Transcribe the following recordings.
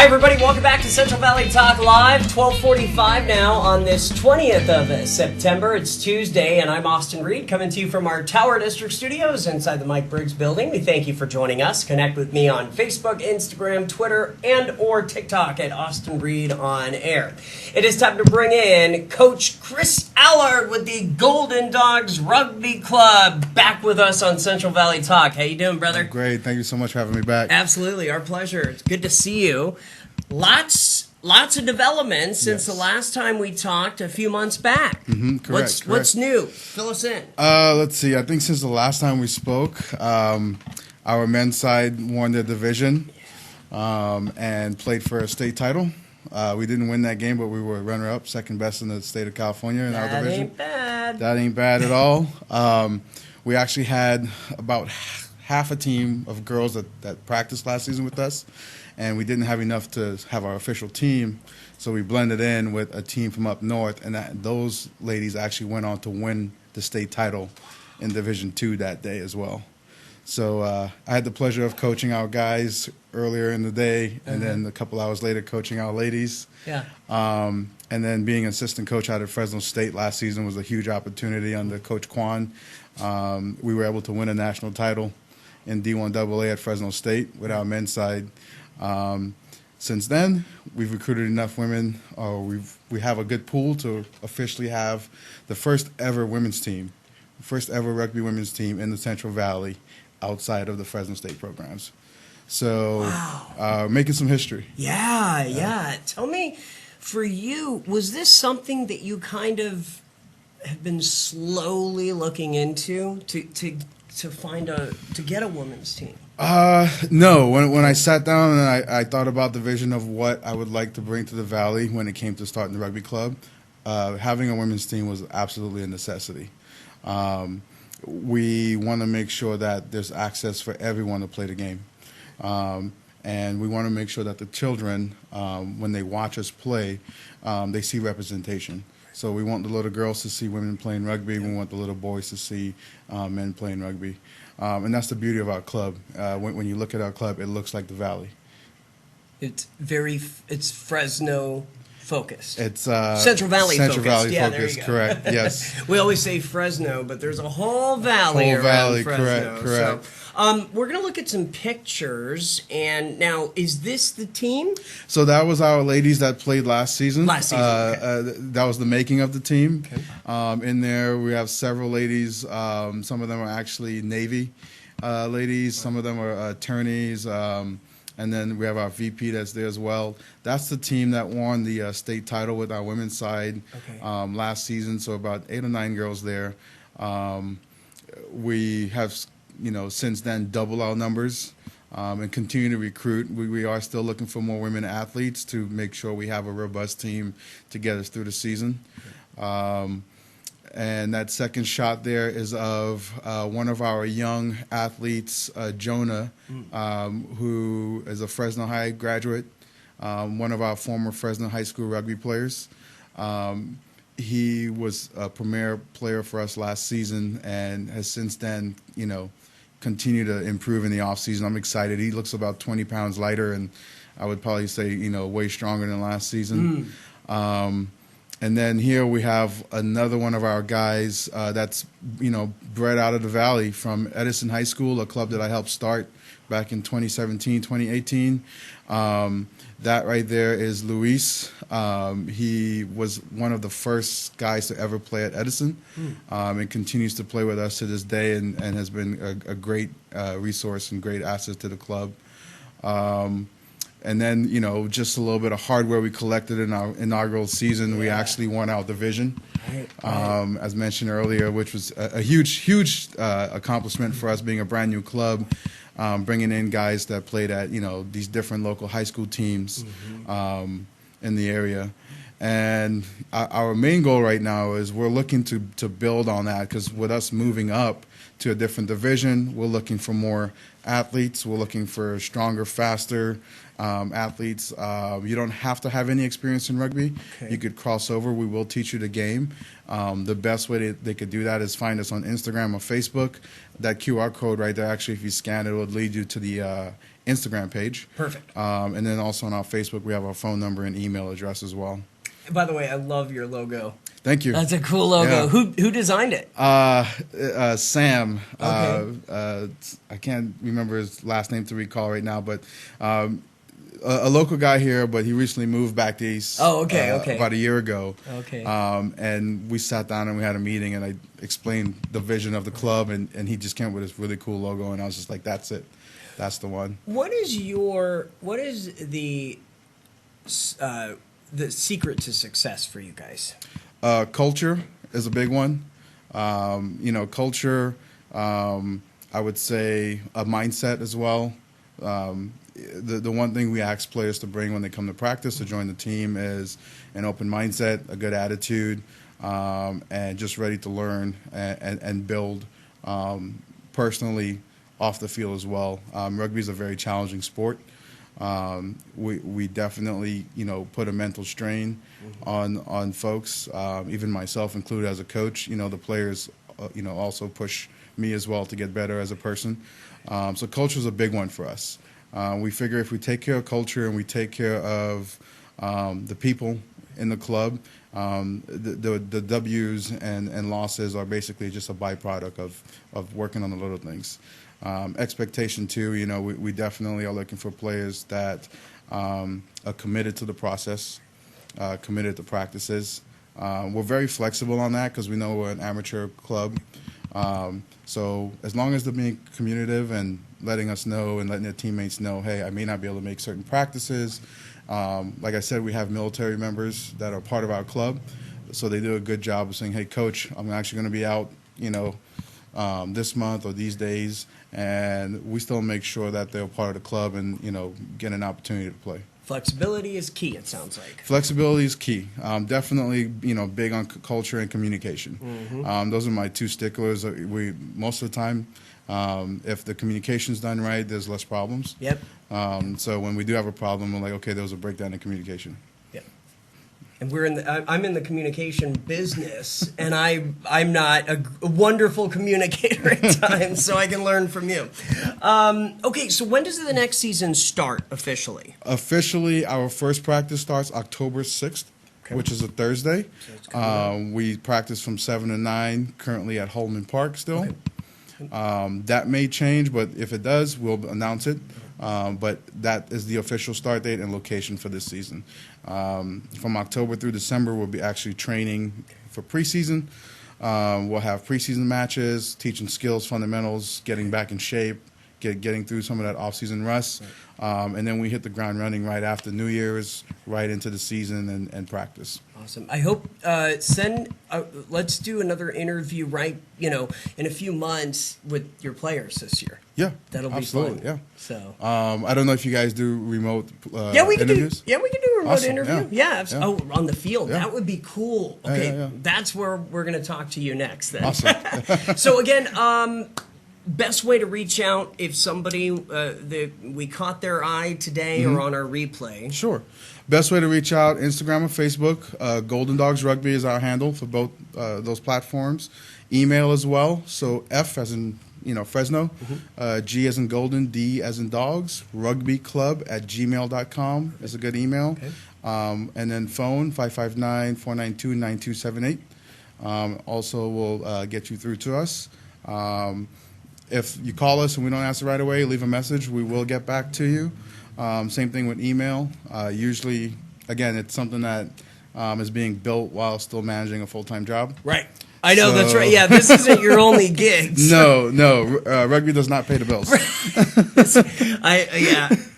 Hi, everybody. Welcome back to Central Valley Talk Live. 12:45 now on this 20th of September. It's Tuesday, and I'm Austin Reed, coming to you from our Tower District studios inside the Mike Briggs building. We thank you for joining us. Connect with me on Facebook, Instagram, Twitter, and or TikTok at Austin Reed on Air. It is time to bring in Coach Chris Allard with the Golden Dogs Rugby Club back with us on Central Valley Talk. How you doing, brother? Great. Thank you so much for having me back. Absolutely. Our pleasure. It's good to see you. Lots of developments since the last time we talked a few months back. Correct. What's new? Fill us in. Let's see. I think since the last time we spoke, our men's side won their division and played for a state title. We didn't win that game, but we were runner-up, second best in the state of California in our division. That ain't bad. That ain't bad at all. We actually had about half a team of girls that practiced last season with us, and we didn't have enough to have our official team, so we blended in with a team from up north, and those ladies actually went on to win the state title in Division II that day as well. So I had the pleasure of coaching our guys earlier in the day, and then a couple hours later coaching our ladies. Yeah. And then being assistant coach out at Fresno State last season was a huge opportunity under Coach Kwan. We were able to win a national title in D1AA at Fresno State with our men's side. Since then, we've recruited enough women, we have a good pool to officially have the first ever women's team, first ever rugby women's team in the Central Valley outside of the Fresno State programs. So, making some history. Yeah. Tell me, for you, was this something that you kind of have been slowly looking into to get a women's team? No. When I sat down and I thought about the vision of what I would like to bring to the Valley when it came to starting the rugby club, having a women's team was absolutely a necessity. We want to make sure that there's access for everyone to play the game. And we want to make sure that the children, when they watch us play, they see representation. So we want the little girls to see women playing rugby. We want the little boys to see men playing rugby. And that's the beauty of our club. When you look at our club, it looks like the Valley. It's Fresno focused. It's Central Valley Central focused. Valley focused, correct, yes. We always say Fresno, but there's a whole valley around Fresno. Correct. So, we're going to look at some pictures, and now, is this the team? So that was our ladies that played last season. Okay. That was the making of the team. Okay. In there, we have several ladies. Some of them are actually Navy ladies. Some of them are attorneys. And then we have our VP that's there as well. That's the team that won the state title with our women's side last season. So about 8 or 9 girls there. We have, since then doubled our numbers and continue to recruit. We are still looking for more women athletes to make sure we have a robust team to get us through the season. And that second shot there is of one of our young athletes, Jonah, who is a Fresno High graduate, one of our former Fresno High School rugby players. He was a premier player for us last season and has since then, continued to improve in the offseason. I'm excited. He looks about 20 pounds lighter, and I would probably say, way stronger than last season. And then here we have another one of our guys that's, bred out of the Valley from Edison High School, a club that I helped start back in 2017, 2018. That right there is Luis. He was one of the first guys to ever play at Edison and continues to play with us to this day and has been a great resource and great asset to the club. And then, just a little bit of hardware we collected in our inaugural season. We actually won our division, as mentioned earlier, which was a huge accomplishment for us being a brand new club, bringing in guys that played at, these different local high school teams in the area. And our main goal right now is we're looking to build on that, because with us moving up to a different division, we're looking for more athletes. We're looking for stronger, faster, athletes. You don't have to have any experience in rugby. Okay. You could cross over. We will teach you the game. The best way they could do that is find us on Instagram or Facebook. That QR code right there, actually, if you scan it, it will lead you to the Instagram page. Perfect. And then also on our Facebook, we have our phone number and email address as well. By the way, I love your logo. Thank you. That's a cool logo. Yeah. Who designed it? Sam. Okay. I can't remember his last name to recall right now, but a local guy here, but he recently moved back east. Oh, okay, okay. About a year ago. Okay. And we sat down and we had a meeting, and I explained the vision of the club, and he just came up with this really cool logo, and I was just like, that's it. That's the one. What is the secret to success for you guys? Culture is a big one. Culture, I would say a mindset as well. The one thing we ask players to bring when they come to practice to join the team is an open mindset, a good attitude, and just ready to learn and build personally off the field as well. Rugby is a very challenging sport. We definitely, put a mental strain on folks, even myself included as a coach. The players, also push me as well to get better as a person. So culture is a big one for us. We figure if we take care of culture and we take care of the people in the club, the W's and losses are basically just a byproduct of working on the little things. Expectation too, we definitely are looking for players that are committed to the process, committed to practices. We're very flexible on that because we know we're an amateur club. So as long as they're being communicative and letting us know and letting their teammates know, hey, I may not be able to make certain practices. Like I said, we have military members that are part of our club, so they do a good job of saying, hey, coach, I'm actually going to be out, this month or these days, and we still make sure that they're part of the club and, get an opportunity to play. Flexibility is key, it sounds like. Flexibility is key. Definitely, big on culture and communication. Mm-hmm. Those are my two sticklers. Most of the time, if the communication's done right, there's less problems. Yep. So when we do have a problem, we're like, okay, there was a breakdown in communication. Yep. And I'm in the communication business, and I'm not a wonderful communicator at times, so I can learn from you. Okay, so when does the next season start officially? Officially, our first practice starts October 6th, which is a Thursday. We practice from 7 to 9, currently at Holman Park still. Okay. That may change, but if it does, we'll announce it. But that is the official start date and location for this season. From October through December, we'll be actually training for preseason. We'll have preseason matches, teaching skills, fundamentals, getting back in shape, getting through some of that off-season rust. And then we hit the ground running right after New Year's, right into the season and practice. Awesome. I hope let's do another interview in a few months with your players this year. Yeah, that'll absolutely, be fun. Yeah. So I don't know if you guys do remote we can interviews. We can do a remote Awesome. interview. Yeah. Oh, on the field. Yeah. That would be cool. Okay, Yeah. That's where we're going to talk to you next. Then. Awesome. So again, best way to reach out if somebody we caught their eye today or on our replay. Sure. Best way to reach out, Instagram or Facebook. Golden Dogs Rugby is our handle for both those platforms. Email as well. So F as in Fresno, G as in Golden, D as in Dogs, rugbyclub@gmail.com is a good email. Okay. And then phone 559-492-9278. Also will get you through to us. If you call us and we don't answer right away, leave a message. We will get back to you. Same thing with email. Usually, again, it's something that is being built while still managing a full-time job. Right. I know, that's right. Yeah, this isn't your only gig. So. No. Rugby does not pay the bills.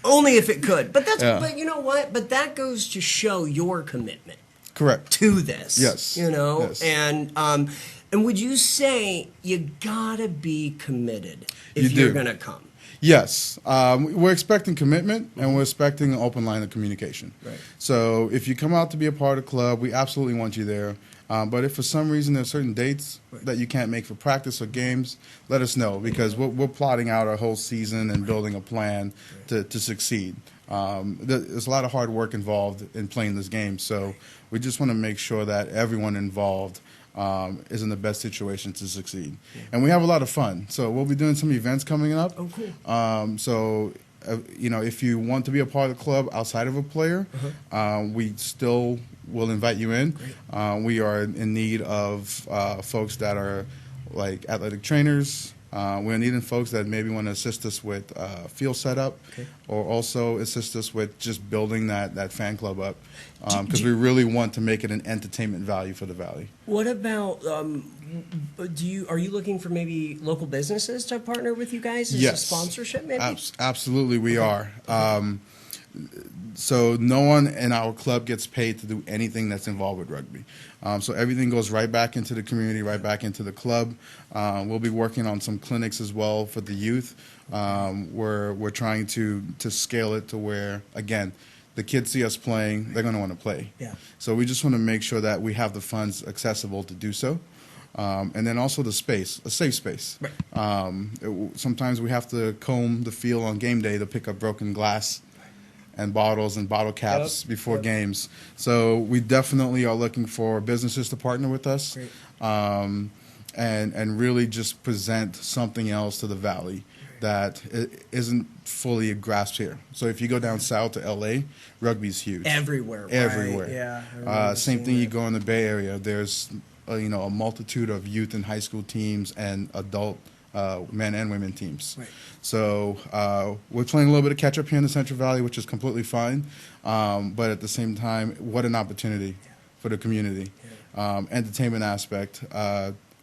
Only if it could. But but you know what? But that goes to show your commitment. Correct. To this. Yes. Yes. And would you say you gotta be committed if you're gonna come? Yes. We're expecting commitment, and we're expecting an open line of communication. Right. So if you come out to be a part of the club, we absolutely want you there. But if for some reason there's certain dates that you can't make for practice or games, let us know, because we're plotting out our whole season and building a plan to succeed. There's a lot of hard work involved in playing this game, so we just want to make sure that everyone involved is in the best situation to succeed. And we have a lot of fun. So we'll be doing some events coming up. Oh, cool. If you want to be a part of the club outside of a player, we still will invite you in. We are in need of folks that are like athletic trainers. We're needing folks that maybe want to assist us with field setup, or also assist us with just building that fan club up, because we really want to make it an entertainment value for the Valley. What about, are you looking for maybe local businesses to partner with you guys as a sponsorship maybe? Absolutely, we are. So no one in our club gets paid to do anything that's involved with rugby. So everything goes right back into the community, right back into the club. We'll be working on some clinics as well for the youth. We're trying to scale it to where, again, the kids see us playing, they're going to want to play. Yeah. So we just want to make sure that we have the funds accessible to do so. And then also the space, a safe space. Right. Sometimes we have to comb the field on game day to pick up broken glass and bottles and bottle caps before games. So we definitely are looking for businesses to partner with us, and really just present something else to the Valley that isn't fully grasped here. So if you go down south to LA, rugby's huge. Everywhere. Everywhere. Right? Yeah. Same thing, you go in the Bay Area, there's a multitude of youth and high school teams and adult men and women teams. Right. So we're playing a little bit of catch up here in the Central Valley, which is completely fine. But at the same time, what an opportunity for the community. Entertainment aspect,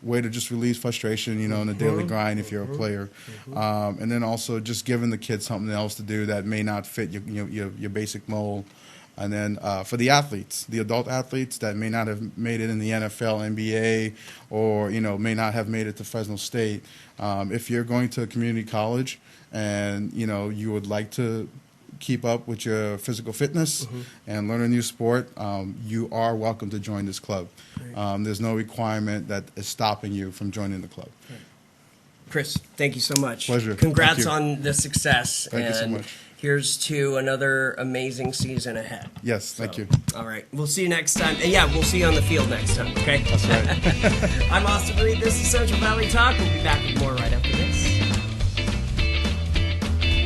way to just release frustration, in the daily grind if you're a player. And then also just giving the kids something else to do that may not fit your basic mold. And then for the athletes, the adult athletes that may not have made it in the NFL, NBA, or may not have made it to Fresno State, if you're going to a community college and you would like to keep up with your physical fitness and learn a new sport, you are welcome to join this club. There's no requirement that is stopping you from joining the club. Chris, thank you so much. Pleasure. Congrats on the success. Thank you so much. Here's to another amazing season ahead. Yes, thank you. All right. We'll see you next time. And we'll see you on the field next time, okay? That's right. I'm Austin Reed. This is Central Valley Talk. We'll be back with more right after this.